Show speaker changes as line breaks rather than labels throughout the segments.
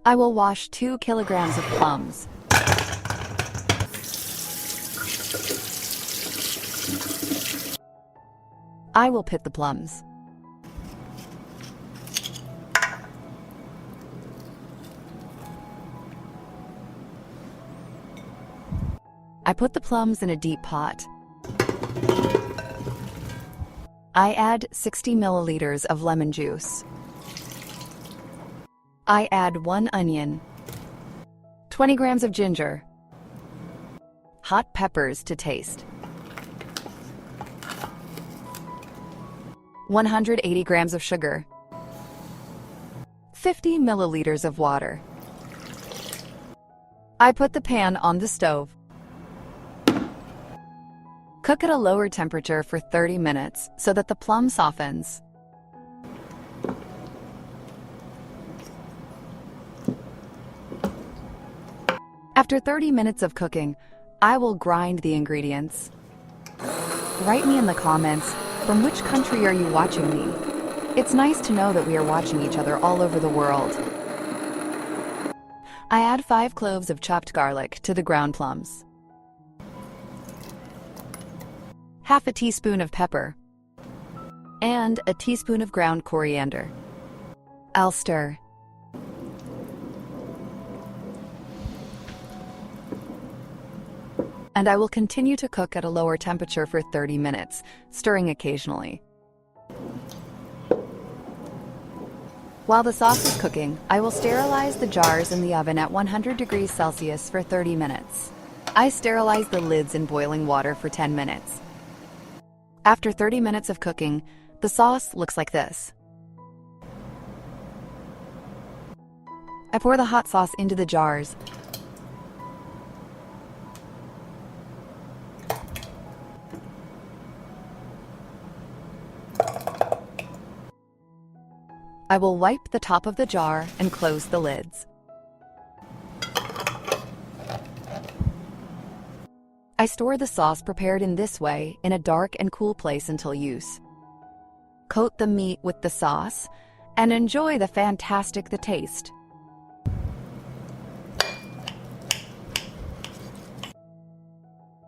I will wash 2 kilograms of plums. I will pit the plums. I put the plums in a deep pot. I add 60 milliliters of lemon juice. I add 1 onion, 20 grams of ginger, hot peppers to taste, 180 grams of sugar, 50 milliliters of water. I put the pan on the stove. Cook at a lower temperature for 30 minutes so that the plum softens. After 30 minutes of cooking, I will grind the ingredients. Write me in the comments, from which country are you watching me? It's nice to know that we are watching each other all over the world. I add 5 cloves of chopped garlic to the ground plums. Half a teaspoon of pepper, and a teaspoon of ground coriander. I'll stir. And I will continue to cook at a lower temperature for 30 minutes, stirring occasionally. While the sauce is cooking, I will sterilize the jars in the oven at 100 degrees Celsius for 30 minutes. I sterilize the lids in boiling water for 10 minutes. After 30 minutes of cooking, the sauce looks like this. I pour the hot sauce into the jars. I will wipe the top of the jar and close the lids. I store the sauce prepared in this way in a dark and cool place until use. Coat the meat with the sauce and enjoy the fantastic taste.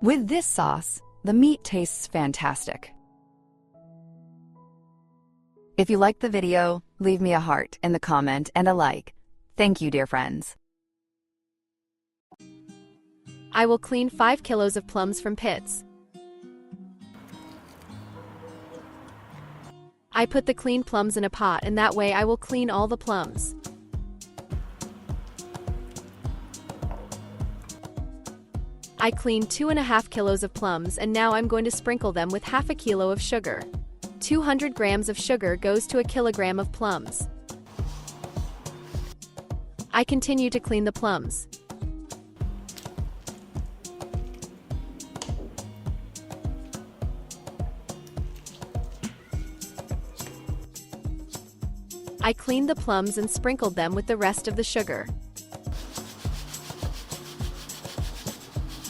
With this sauce, the meat tastes fantastic. If you liked the video, leave me a heart in the comment and a like. Thank you, dear friends.
I will clean 5 kilos of plums from pits. I put the clean plums in a pot, and that way I will clean all the plums. I cleaned 2.5 kilos of plums, and now I'm going to sprinkle them with half a kilo of sugar. 200 grams of sugar goes to a kilogram of plums. I continue to clean the plums. I cleaned the plums and sprinkled them with the rest of the sugar.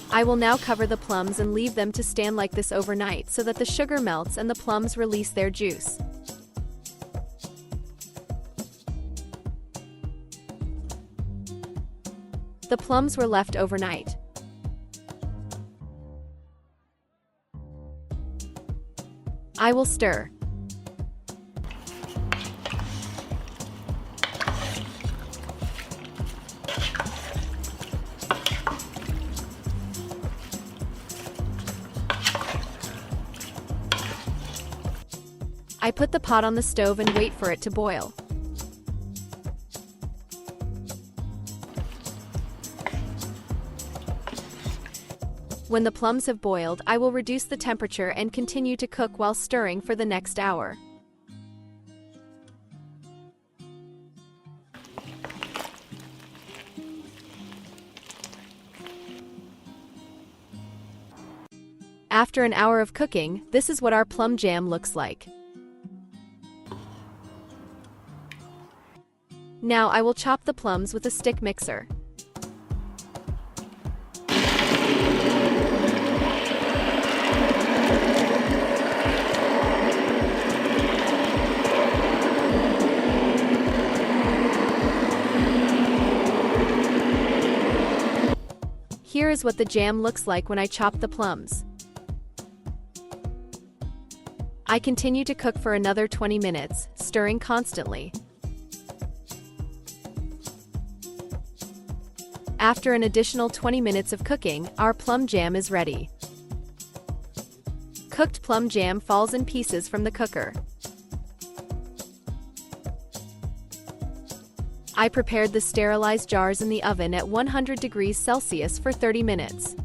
I will now cover the plums and leave them to stand like this overnight so that the sugar melts and the plums release their juice. The plums were left overnight. I will stir. I put the pot on the stove and wait for it to boil. When the plums have boiled, I will reduce the temperature and continue to cook while stirring for the next hour. After an hour of cooking, this is what our plum jam looks like. Now I will chop the plums with a stick mixer. Here is what the jam looks like when I chop the plums. I continue to cook for another 20 minutes, stirring constantly. After an additional 20 minutes of cooking, our plum jam is ready. Cooked plum jam falls in pieces from the cooker. I prepared the sterilized jars in the oven at 100 degrees Celsius for 30 minutes.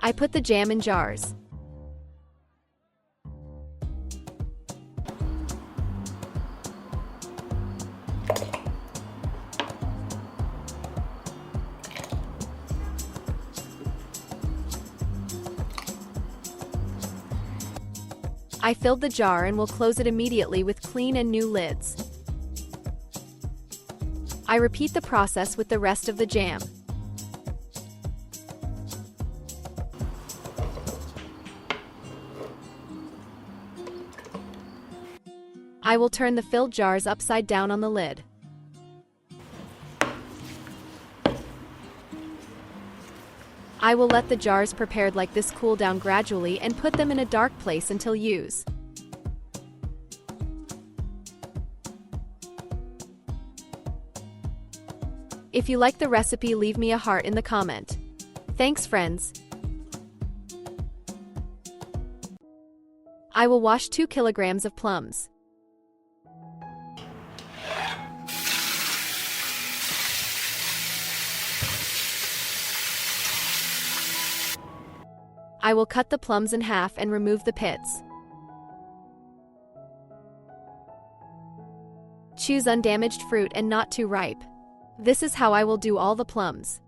I put the jam in jars. I filled the jar and will close it immediately with clean and new lids. I repeat the process with the rest of the jam. I will turn the filled jars upside down on the lid. I will let the jars prepared like this cool down gradually and put them in a dark place until use. If you like the recipe, leave me a heart in the comment. Thanks, friends. I will wash 2 kilograms of plums. I will cut the plums in half and remove the pits. Choose undamaged fruit and not too ripe. This is how I will do all the plums.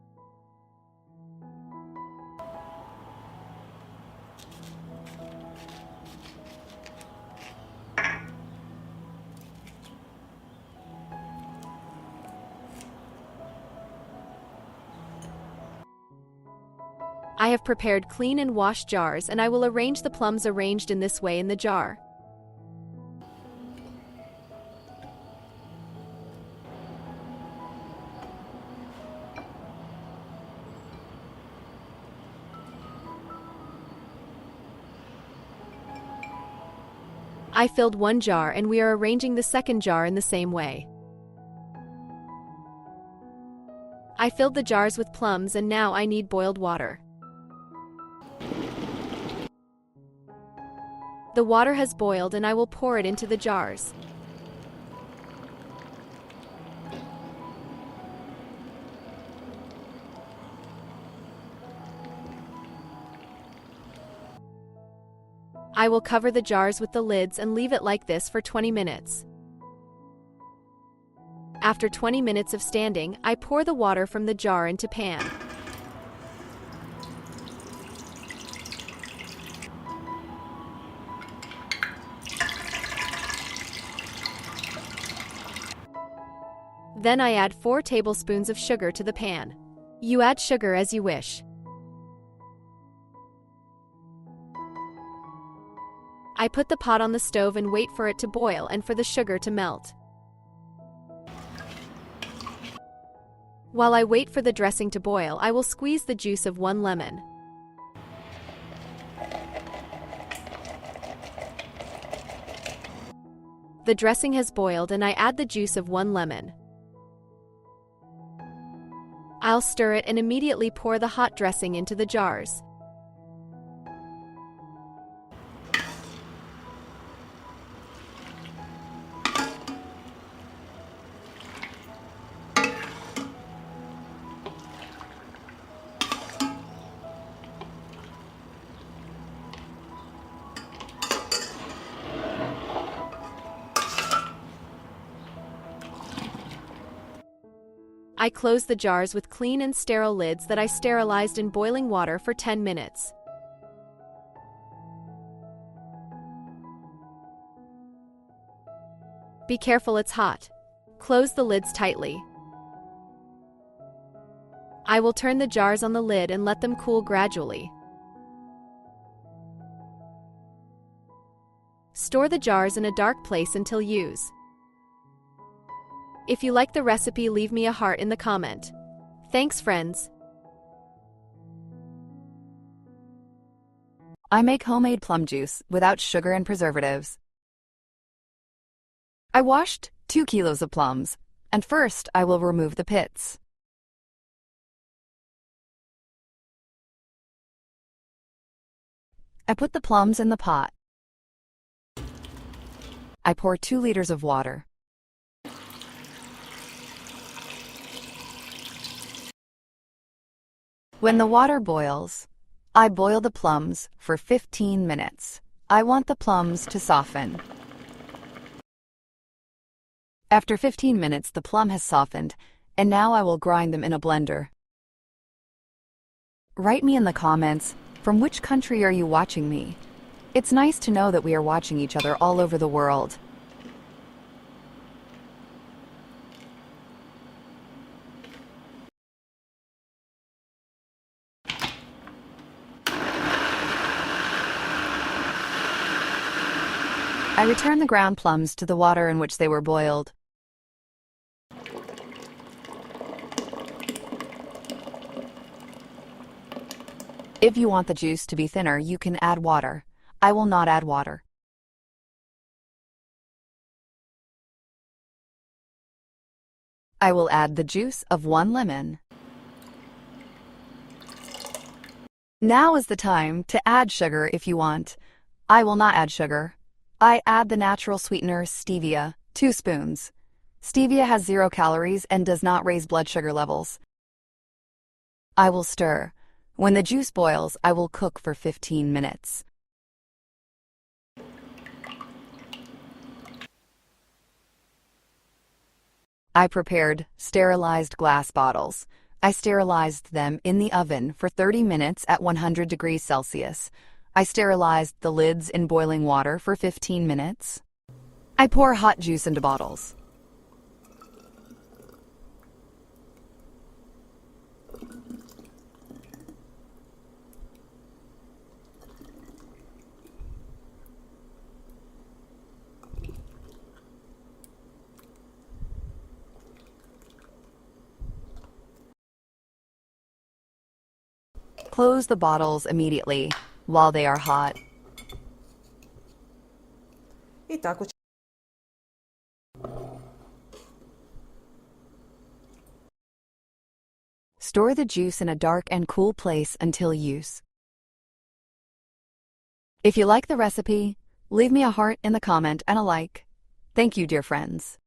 I have prepared clean and washed jars, and I will arrange the plums arranged in this way in the jar. I filled one jar and we are arranging the second jar in the same way. I filled the jars with plums and now I need boiled water. The water has boiled and I will pour it into the jars. I will cover the jars with the lids and leave it like this for 20 minutes. After 20 minutes of standing, I pour the water from the jar into pan. Then I add 4 tablespoons of sugar to the pan. You add sugar as you wish. I put the pot on the stove and wait for it to boil and for the sugar to melt. While I wait for the dressing to boil, I will squeeze the juice of 1 lemon. The dressing has boiled and I add the juice of 1 lemon. I'll stir it and immediately pour the hot dressing into the jars. I close the jars with clean and sterile lids that I sterilized in boiling water for 10 minutes. Be careful, it's hot. Close the lids tightly. I will turn the jars on the lid and let them cool gradually. Store the jars in a dark place until use. If you like the recipe, leave me a heart in the comment. Thanks, friends.
I make homemade plum juice without sugar and preservatives. I washed 2 kilos of plums, and first I will remove the pits. I put the plums in the pot. I pour 2 liters of water. When the water boils, I boil the plums for 15 minutes. I want the plums to soften. After 15 minutes, the plum has softened, and now I will grind them in a blender. Write me in the comments, from which country are you watching me? It's nice to know that we are watching each other all over the world. I return the ground plums to the water in which they were boiled. If you want the juice to be thinner, you can add water. I will not add water. I will add the juice of 1 lemon. Now is the time to add sugar if you want. I will not add sugar. I add the natural sweetener stevia, 2 spoons. Stevia has 0 calories and does not raise blood sugar levels. I will stir. When the juice boils, I will cook for 15 minutes. I prepared sterilized glass bottles. I sterilized them in the oven for 30 minutes at 100 degrees Celsius. I sterilized the lids in boiling water for 15 minutes. I pour hot juice into bottles. Close the bottles immediately while they are hot.
I tako će.
Store the juice in a dark and cool place until use. If you like the recipe, leave me a heart in the comment and a like. Thank you, dear friends.